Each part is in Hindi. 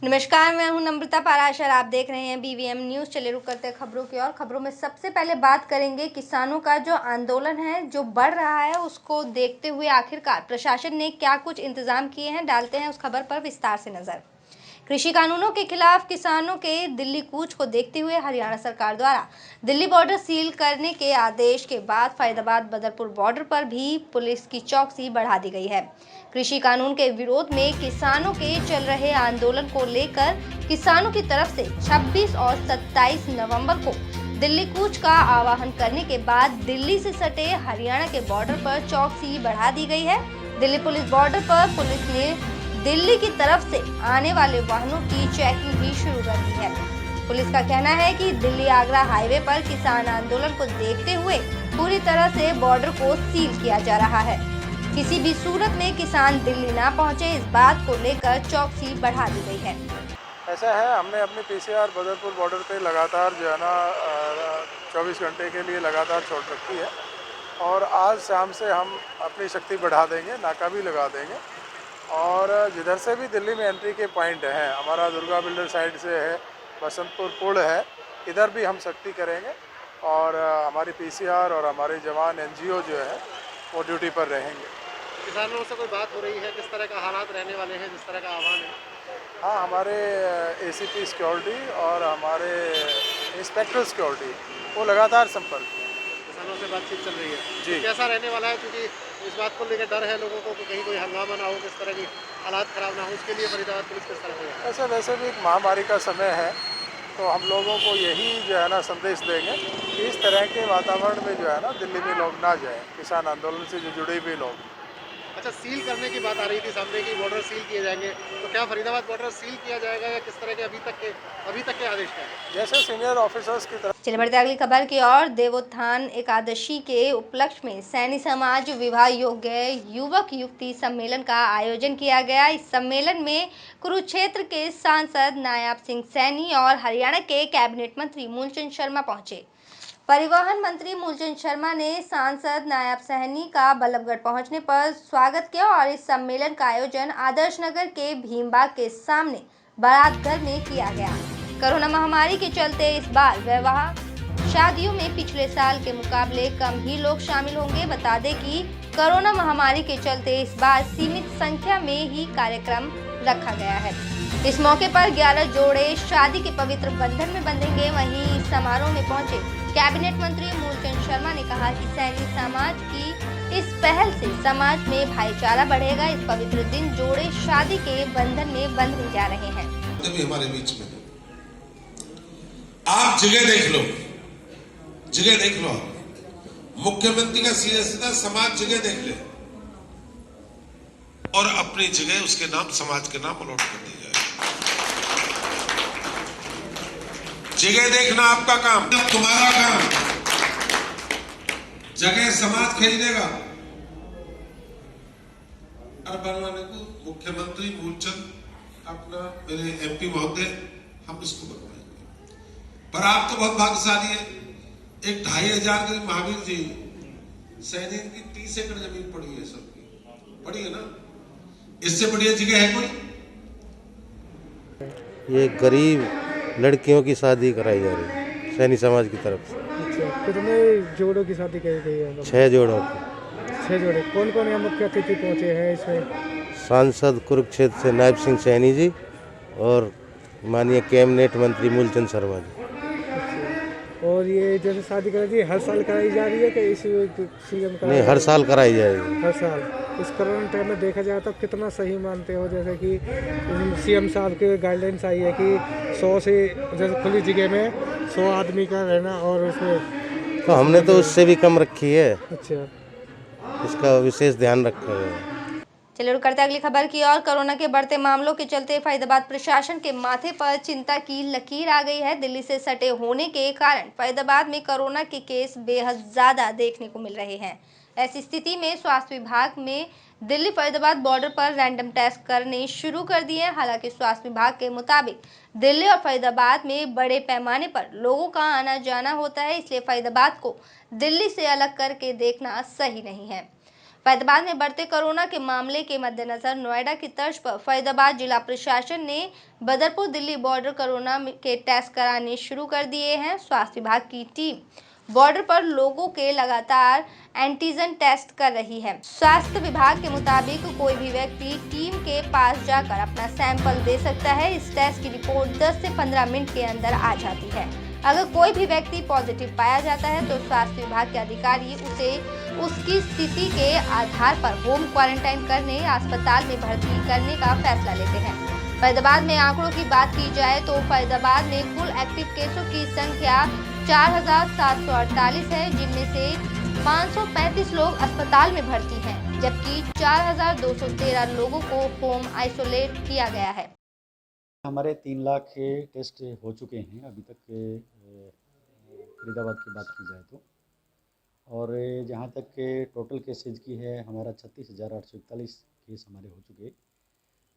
नमस्कार, मैं हूं नम्रता पाराशर। आप देख रहे हैं BVM न्यूज़। चलिए रुक करते हैं खबरों की और खबरों में सबसे पहले बात करेंगे किसानों का जो आंदोलन है जो बढ़ रहा है उसको देखते हुए आखिरकार प्रशासन ने क्या कुछ इंतजाम किए हैं, डालते हैं उस खबर पर विस्तार से नजर। कृषि कानूनों के खिलाफ किसानों के दिल्ली कूच को देखते हुए हरियाणा सरकार द्वारा दिल्ली बॉर्डर सील करने के आदेश के बाद फरीदाबाद बदरपुर बॉर्डर पर भी पुलिस की चौकसी बढ़ा दी गई है। कृषि कानून के विरोध में किसानों के चल रहे आंदोलन को लेकर किसानों की तरफ से 26 और 27 नवंबर को दिल्ली कूच का आह्वान करने के बाद दिल्ली से सटे हरियाणा के बॉर्डर पर चौकसी बढ़ा दी गई है। दिल्ली पुलिस बॉर्डर पर पुलिस ने दिल्ली की तरफ से आने वाले वाहनों की चेकिंग भी शुरू कर दी है। पुलिस का कहना है कि दिल्ली आगरा हाईवे पर किसान आंदोलन को देखते हुए पूरी तरह से बॉर्डर को सील किया जा रहा है। किसी भी सूरत में किसान दिल्ली ना पहुंचे, इस बात को लेकर चौकसी बढ़ा दी गई है। ऐसा है, हमने अपनी PCR बदरपुर बॉर्डर पे लगातार जो है ना 24 घंटे के लिए लगातार छोड़ रखी है और आज शाम से हम अपनी शक्ति बढ़ा देंगे, नाका भी लगा देंगे और जिधर से भी दिल्ली में एंट्री के पॉइंट हैं, हमारा दुर्गा बिल्डर साइड से है, बसंतपुर पुल है, इधर भी हम सख्ती करेंगे और हमारी PCR और हमारे जवान NGO जो है वो ड्यूटी पर रहेंगे। किसानों से कोई बात हो रही है, किस तरह का हालात रहने वाले हैं, जिस तरह का आह्वान है? हाँ, हमारे ACP सिक्योरिटी और हमारे इंस्पेक्टर सिक्योरिटी वो लगातार संपर्क में। किसानों से बातचीत चल रही है जी। तो कैसा रहने वाला है, क्योंकि इस बात को लेकर डर है लोगों को कि कहीं कोई हंगामा ना हो, किस तरह की हालात खराब ना हो, उसके लिए फरीदाबाद पुलिस किस तरह से? वैसे भी एक महामारी का समय है तो हम लोगों को यही जो है ना संदेश देंगे कि इस तरह के वातावरण में जो है ना दिल्ली में लोग ना जाएं, किसान आंदोलन से जो जुड़े हुए लोग। अच्छा, सील करने की बात आ रही थी सामने की बॉर्डर सील किए जाएंगे, तो क्या फरीदाबाद बॉर्डर सील किया जाएगा या किस तरह के अभी तक के आदेश क्या है? जैसे सीनियर ऑफिसर्स की तरफ। चलिए बढ़ते अगली खबर की ओर। देवोत्थान एकादशी के उपलक्ष्य में सैनी समाज विवाह योग्य युवक युवती सम्मेलन का आयोजन किया गया। इस सम्मेलन में कुरुक्षेत्र के सांसद नायब सिंह सैनी और हरियाणा के कैबिनेट मंत्री मूलचंद शर्मा पहुंचे। परिवहन मंत्री मूलचंद शर्मा ने सांसद नायब सैनी का बल्लभगढ़ पहुंचने पर स्वागत किया और इस सम्मेलन का आयोजन आदर्श नगर के भीमबाग के सामने बारात घर में किया गया। कोरोना महामारी के चलते इस बार विवाह शादियों में पिछले साल के मुकाबले कम ही लोग शामिल होंगे। बता दें कि कोरोना महामारी के चलते इस बार सीमित संख्या में ही कार्यक्रम रखा गया है। इस मौके पर 11 जोड़े शादी के पवित्र बंधन में बंधेंगे। वहीं इस समारोह में पहुंचे कैबिनेट मंत्री मूलचंद शर्मा ने कहा कि सैनी समाज की इस पहल से समाज में भाईचारा बढ़ेगा। इस पवित्र दिन जोड़े शादी के बंधन में बंधने जा रहे हैं। भी हमारे बीच में आप जगह देख लो, जगह देख लो। मुख्यमंत्री का सीधा समाज जगह देख ले और अपनी जगह उसके नाम समाज के नाम अलॉट कर दी जाए। जगह देखना आपका काम, तुम्हारा काम। जगह समाज खरीदेगा और बनवाने को मुख्यमंत्री मूलचंद अपना मेरे MP महोदय हम इसको बनवाएंगे। पर आप तो बहुत भाग्यशाली है, एक 2500 के महावीर जी सैनिक की 30 एकड़ जमीन पड़ी है, सबकी पड़ी है ना। इससे बढ़िया जगह है कोई? ये गरीब लड़कियों की शादी कराई जा रही है सैनी समाज की तरफ से। अच्छा, कितने जोड़ों की शादी की गई है? 6 जोड़ों की। 6 जोड़े। कौन कौन यहाँ मुख्य अतिथि पहुँचे हैं इसमें? सांसद कुरुक्षेत्र से नायब सिंह सैनी जी और माननीय कैबिनेट मंत्री मूलचंद शर्मा जी। और ये जैसे शादी कराई जी हर साल कराई जा रही है कि इसी सीजन का? नहीं, हर साल कराई जाएगी। हर साल। इस कोरोना टाइम में देखा जाए तो कितना सही मानते हो? जैसे कि CM साहब के गाइडलाइंस आई है कि 100 से जैसे खुली जगह में 100 आदमी का रहना और उसमें तो हमने तो उससे भी कम रखी है। अच्छा, इसका विशेष ध्यान रखा गया है। चलिए रुक करते अगली खबर की और। कोरोना के बढ़ते मामलों के चलते फरीदाबाद प्रशासन के माथे पर चिंता की लकीर आ गई है। दिल्ली से सटे होने के कारण फरीदाबाद में कोरोना के केस बेहद ज्यादा देखने को मिल रहे हैं। ऐसी स्थिति में स्वास्थ्य विभाग में दिल्ली फरीदाबाद बॉर्डर पर रैंडम टेस्ट करने शुरू कर दिए हैं। हालांकि स्वास्थ्य विभाग के मुताबिक दिल्ली और फरीदाबाद में बड़े पैमाने पर लोगों का आना जाना होता है, इसलिए फरीदाबाद को दिल्ली से अलग करके देखना सही नहीं है। फरीदाबाद में बढ़ते कोरोना के मामले के मद्देनजर नोएडा की तर्ज पर फरीदाबाद जिला प्रशासन ने बदरपुर दिल्ली बॉर्डर कोरोना के टेस्ट कराने शुरू कर दिए हैं। स्वास्थ्य विभाग की टीम बॉर्डर पर लोगों के लगातार एंटीजन टेस्ट कर रही है। स्वास्थ्य विभाग के मुताबिक कोई भी व्यक्ति टीम के पास जाकर अपना सैंपल दे सकता है। इस टेस्ट की रिपोर्ट 10 से 15 मिनट के अंदर आ जाती है। अगर कोई भी व्यक्ति पॉजिटिव पाया जाता है तो स्वास्थ्य विभाग के अधिकारी उसे उसकी स्थिति के आधार पर होम क्वारंटाइन करने अस्पताल में भर्ती करने का फैसला लेते हैं। फरीदाबाद में आंकड़ों की बात की जाए तो फरीदाबाद में कुल एक्टिव केसों की संख्या 4,748 है, जिनमें से 535 लोग अस्पताल में भर्ती हैं, जबकि 4,213 लोगों को होम आइसोलेट किया गया है। हमारे 3 लाख के टेस्ट हो चुके हैं अभी तक फरीदाबाद की बात की जाए तो, और जहाँ तक के टोटल केसेज की है हमारा 36,841 केस हमारे हो चुके,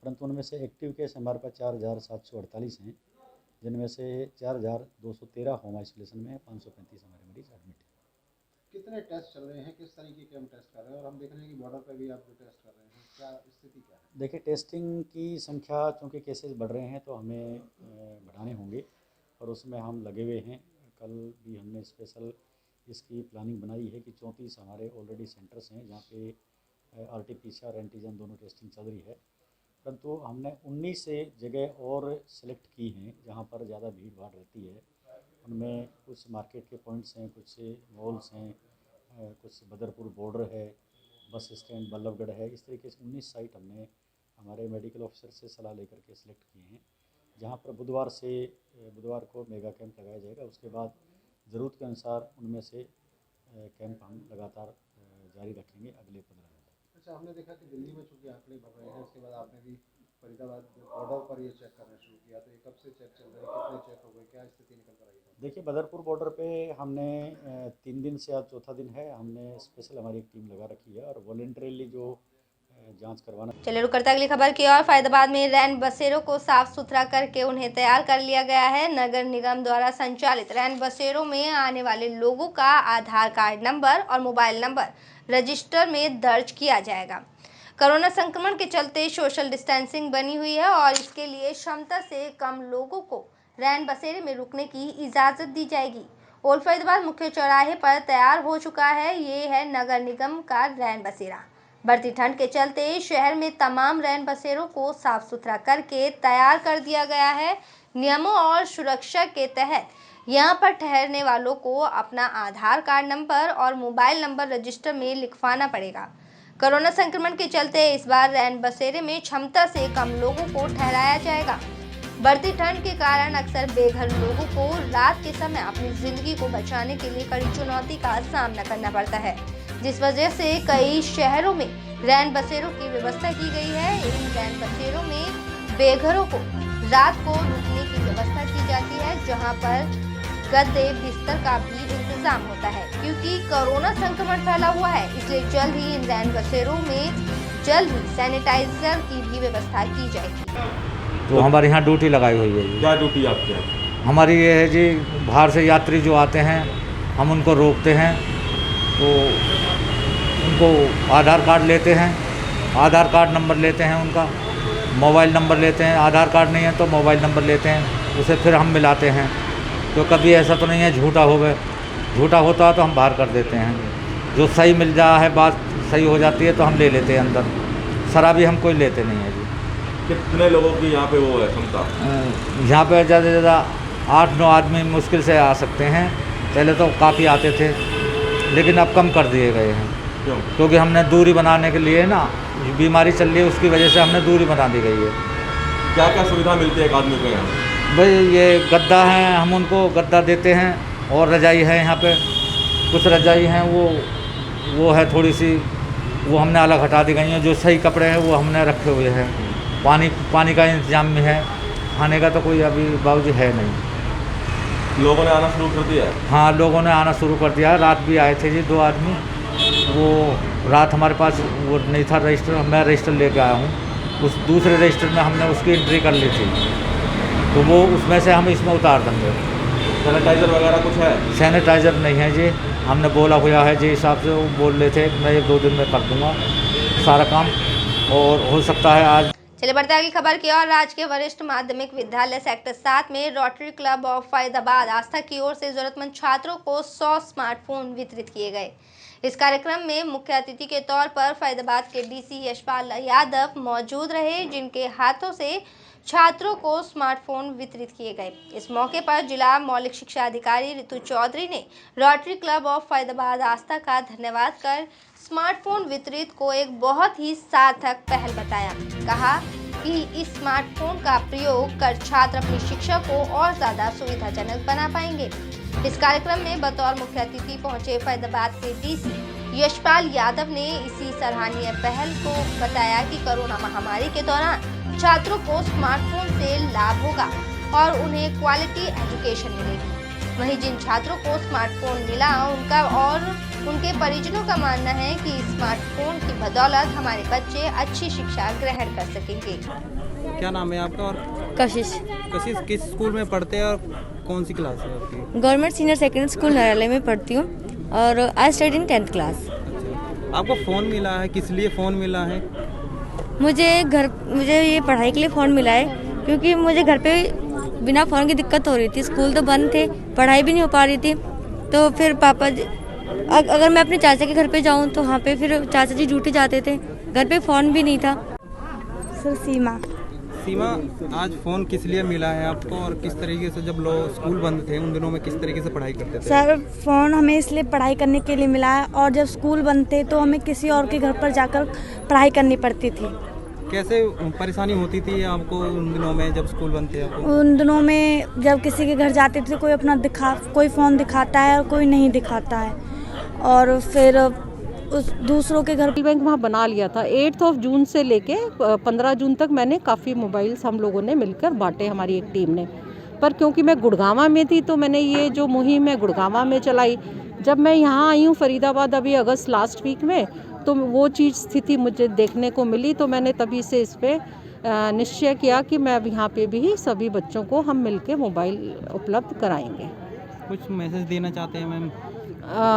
परंतु उनमें से एक्टिव केस हमारे पास 4,748 हैं, जिनमें से 4,213 होम आइसोलेशन में है, 535 हमारे मरीज एडमिट हैं। कितने टेस्ट चल रहे हैं, किस तरीके के हम टेस्ट कर रहे हैं, और हम देख रहे हैं कि बॉर्डर पर भी आप जो टेस्ट कर रहे हैं, क्या स्थिति क्या है? देखिए, टेस्टिंग की संख्या चूँकि केसेस बढ़ रहे हैं तो हमें बढ़ाने होंगे और उसमें हम लगे हुए हैं। कल भी हमने स्पेशल इसकी प्लानिंग बनाई है कि 34 हमारे ऑलरेडी सेंटर्स हैं जहाँ पे RT-PCR एंटीजन दोनों टेस्टिंग चल रही है, परंतु हमने 19 से जगह और सेलेक्ट की हैं जहाँ पर ज़्यादा भीड़ भाड़ रहती है। उनमें कुछ मार्केट के पॉइंट्स हैं, कुछ मॉल्स हैं, कुछ बदरपुर बॉर्डर है, बस स्टैंड बल्लभगढ़ है। इस तरीके से 19 साइट हमने हमारे मेडिकल ऑफिसर से सलाह लेकर के सिलेक्ट किए हैं, जहाँ पर बुधवार को मेगा कैंप लगाया जाएगा। उसके बाद ज़रूरत के अनुसार उनमें से कैंप हम लगातार जारी रखेंगे अगले 15 दिन तक। अच्छा, हमने देखा कि दिल्ली में चूँकि आंकड़े बढ़ रहे हैं, उसके बाद आपने भी फरीदाबाद बॉर्डर पर ये चेक करना शुरू किया, तो ये कब से चेक चल रहा है, कितने चेक हो गए, क्या स्थिति निकल कर आई है? देखिए, बदरपुर बॉर्डर पे हमने 3 दिन से आज चौथा दिन है, हमने स्पेशल हमारी एक टीम लगा रखी है और वॉलंटरीली जो जांच करवाना। चलिए रुक करते अगली खबर की ओर। फरीदाबाद में रैन बसेरों को साफ सुथरा करके उन्हें तैयार कर लिया गया है। नगर निगम द्वारा संचालित रैन बसेरों में आने वाले लोगों का आधार कार्ड नंबर और मोबाइल नंबर रजिस्टर में दर्ज किया जाएगा। कोरोना संक्रमण के चलते सोशल डिस्टेंसिंग बनी हुई है और इसके लिए क्षमता से कम लोगों को रैन बसेरे में रुकने की इजाज़त दी जाएगी। ओल्ड फरीदाबाद मुख्य चौराहे पर तैयार हो चुका है। ये है नगर निगम का रैन बसेरा। बढ़ती ठंड के चलते शहर में तमाम रैन बसेरों को साफ सुथरा करके तैयार कर दिया गया है। नियमों और सुरक्षा के तहत यहां पर ठहरने वालों को अपना आधार कार्ड नंबर और मोबाइल नंबर रजिस्टर में लिखवाना पड़ेगा। कोरोना संक्रमण के चलते इस बार रैन बसेरे में क्षमता से कम लोगों को ठहराया जाएगा। बढ़ती ठंड के कारण अक्सर बेघर लोगों को रात के समय अपनी जिंदगी को बचाने के लिए कड़ी चुनौती का सामना करना पड़ता है, जिस वजह से कई शहरों में रैन बसेरों की व्यवस्था की गई है। इन रैन बसेरों में बेघरों को रात को रुकने की व्यवस्था की जाती है, जहां पर गद्दे बिस्तर का भी इंतजाम होता है। क्योंकि कोरोना संक्रमण फैला हुआ है, इसलिए जल्द ही इन रैन बसेरों में जल्द ही सैनिटाइजर की भी व्यवस्था की जाएगी। तो हमारे यहाँ ड्यूटी लगाई हुई है जी। क्या ड्यूटी आपकी है? हमारी ये है जी, बाहर से यात्री जो आते हैं हम उनको रोकते हैं, तो उनको आधार कार्ड लेते हैं, आधार कार्ड नंबर लेते हैं, उनका मोबाइल नंबर लेते हैं। आधार कार्ड नहीं है तो मोबाइल नंबर लेते हैं, उसे फिर हम मिलाते हैं। तो कभी ऐसा तो नहीं है झूठा झूठा होता है तो हम बाहर कर देते हैं। जो सही मिल जाए है, बात सही हो जाती है तो हम ले लेते हैं अंदर। शराबी हम कोई लेते नहीं है जी। कितने लोगों की यहाँ पे वो है क्षमता? यहाँ पे ज़्यादा से ज़्यादा 8-9 आदमी मुश्किल से आ सकते हैं। पहले तो काफ़ी आते थे, लेकिन अब कम कर दिए गए हैं। क्यों? क्योंकि हमने दूरी बनाने के लिए ना, बीमारी चल रही है उसकी वजह से हमने दूरी बना दी गई है। क्या क्या सुविधा मिलती है एक आदमी को यहाँ? भाई ये गद्दा है, हम उनको गद्दा देते हैं, और रजाई है यहाँ पे। कुछ रजाई हैं वो है थोड़ी सी, वो हमने अलग हटा दी गई हैं। जो सही कपड़े हैं वो हमने रखे हुए हैं। पानी का इंतजाम भी है, खाने का तो कोई अभी बाबूजी है नहीं। लोगों ने आना शुरू कर दिया है? हाँ, लोगों ने आना शुरू कर दिया है। रात भी आए थे जी 2 आदमी। वो रात हमारे पास वो नहीं था रजिस्टर, मैं रजिस्टर लेके आया हूँ। उस दूसरे रजिस्टर में हमने उसकी एंट्री कर ली थी, तो वो उसमें से हम इसमें उतार देंगे। सैनिटाइज़र वगैरह कुछ है? सैनिटाइज़र नहीं है जी, हमने बोला हुआ है जिस हिसाब से वो बोल रहे थे, मैं 1-2 दिन में कर दूंगा सारा काम, और हो सकता है आज। चलिए बढ़ते अगली खबर की ओर। राजकीय वरिष्ठ माध्यमिक विद्यालय सेक्टर 7 में रोटरी क्लब ऑफ फरीदाबाद आस्था की ओर से जरूरतमंद छात्रों को 100 स्मार्टफोन वितरित किए गए। इस कार्यक्रम में मुख्य अतिथि के तौर पर फरीदाबाद के डीसी यशपाल यादव मौजूद रहे, जिनके हाथों से छात्रों को स्मार्टफोन वितरित किए गए। इस मौके पर जिला मौलिक शिक्षा अधिकारी ऋतु चौधरी ने रोटरी क्लब ऑफ फरीदाबाद आस्था का धन्यवाद कर स्मार्टफोन वितरित को एक बहुत ही सार्थक पहल बताया। कहा कि इस स्मार्टफोन का प्रयोग कर छात्र अपनी शिक्षा को और ज़्यादा सुविधाजनक बना पाएंगे। इस कार्यक्रम में बतौर मुख्य अतिथि पहुंचे फरीदाबाद के डीसी यशपाल यादव ने इसी सराहनीय पहल को बताया कि कोरोना महामारी के दौरान छात्रों को स्मार्टफोन से लाभ होगा और उन्हें क्वालिटी एजुकेशन मिलेगी। वहीं जिन छात्रों को स्मार्टफोन मिला उनका और उनके परिजनों का मानना है कि स्मार्टफोन की बदौलत हमारे बच्चे अच्छी शिक्षा ग्रहण कर सकेंगे। क्या नाम है आपका? और कशिश किस स्कूल में पढ़ते हैं और कौन सी क्लास है आपकी? गवर्नमेंट सीनियर सेकेंडरी स्कूल नराले में पढ़ती हूँ और I study in 10th class. आपको फ़ोन मिला है, किस लिए फ़ोन मिला है? मुझे ये पढ़ाई के लिए फ़ोन मिला है, क्योंकि मुझे घर पे बिना फ़ोन की दिक्कत हो रही थी। स्कूल तो बंद थे, पढ़ाई भी नहीं हो पा रही थी, तो फिर पापा अगर मैं अपने चाचा के घर पे जाऊँ तो वहाँ पे फिर चाचा जी ड्यूटी जाते थे, घर पे फ़ोन भी नहीं था। सर सीमा, आज फ़ोन किस लिए मिला है आपको और किस तरीके से जब लोग स्कूल बंद थे उन दिनों में किस तरीके से पढ़ाई करते थे? सर फ़ोन हमें इसलिए पढ़ाई करने के लिए मिला है, और जब स्कूल बंद थे तो हमें किसी और के घर पर जाकर पढ़ाई करनी पड़ती थी। कैसे परेशानी होती थी आपको उन दिनों में जब स्कूल बंद थे? उन दिनों में जब किसी के घर जाते थे कोई अपना कोई फ़ोन दिखाता है और कोई नहीं दिखाता है, और फिर उस दूसरों के घर बैंक वहाँ बना लिया था। 8 जून से लेके 15 जून तक मैंने काफ़ी मोबाइल्स हम लोगों ने मिलकर बांटे, हमारी एक टीम ने। पर क्योंकि मैं गुड़गांव में थी तो मैंने ये जो मुहिम है गुड़गांव में चलाई। जब मैं यहाँ आई हूँ फरीदाबाद अभी अगस्त लास्ट वीक में, तो वो चीज़ स्थिति मुझे देखने को मिली, तो मैंने तभी से इस पर निश्चय किया कि मैं अब यहाँ पे भी सभी बच्चों को हम मिलके मोबाइल उपलब्ध कराएंगे। कुछ मैसेज देना चाहते हैं मैम?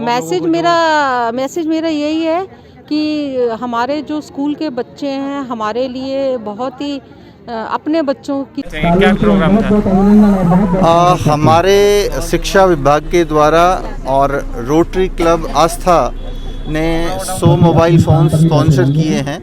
मैसेज मेरा यही है कि हमारे जो स्कूल के बच्चे हैं हमारे लिए बहुत ही अपने बच्चों की। क्या प्रोग्राम था? हमारे शिक्षा विभाग के द्वारा और रोटरी क्लब आस्था ने 100 मोबाइल फ़ोन स्पॉन्सर किए हैं,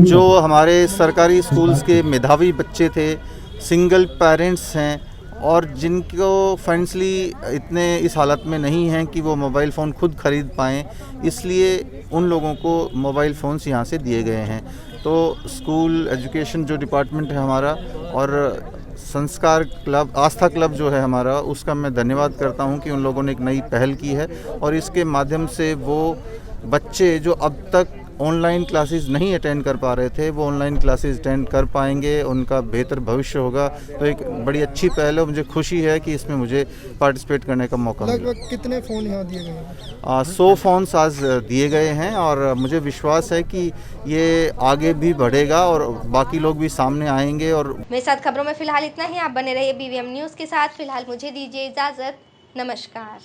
जो हमारे सरकारी स्कूल्स के मेधावी बच्चे थे, सिंगल पेरेंट्स हैं और जिनको फाइनेंशियली इतने इस हालत में नहीं हैं कि वो मोबाइल फ़ोन खुद ख़रीद पाएँ, इसलिए उन लोगों को मोबाइल फ़ोन्स यहाँ से दिए गए हैं। तो स्कूल एजुकेशन जो डिपार्टमेंट है हमारा और संस्कार क्लब आस्था क्लब जो है हमारा, उसका मैं धन्यवाद करता हूँ कि उन लोगों ने एक नई पहल की है और इसके माध्यम से वो बच्चे जो अब तक ऑनलाइन क्लासेस नहीं अटेंड कर पा रहे थे वो ऑनलाइन क्लासेस अटेंड कर पाएंगे, उनका बेहतर भविष्य होगा। तो एक बड़ी अच्छी पहल है, मुझे खुशी है कि इसमें मुझे पार्टिसिपेट करने का मौका मिला। लगभग कितने फ़ोन यहाँ दिए गए हैं? 100 फ़ोन्स आज दिए गए हैं और मुझे विश्वास है कि ये आगे भी बढ़ेगा और बाकी लोग भी सामने आएंगे। और मेरे साथ खबरों में फिलहाल इतना ही। आप बने रहिए BVM न्यूज़ के साथ। फिलहाल मुझे दीजिए इजाज़त। नमस्कार।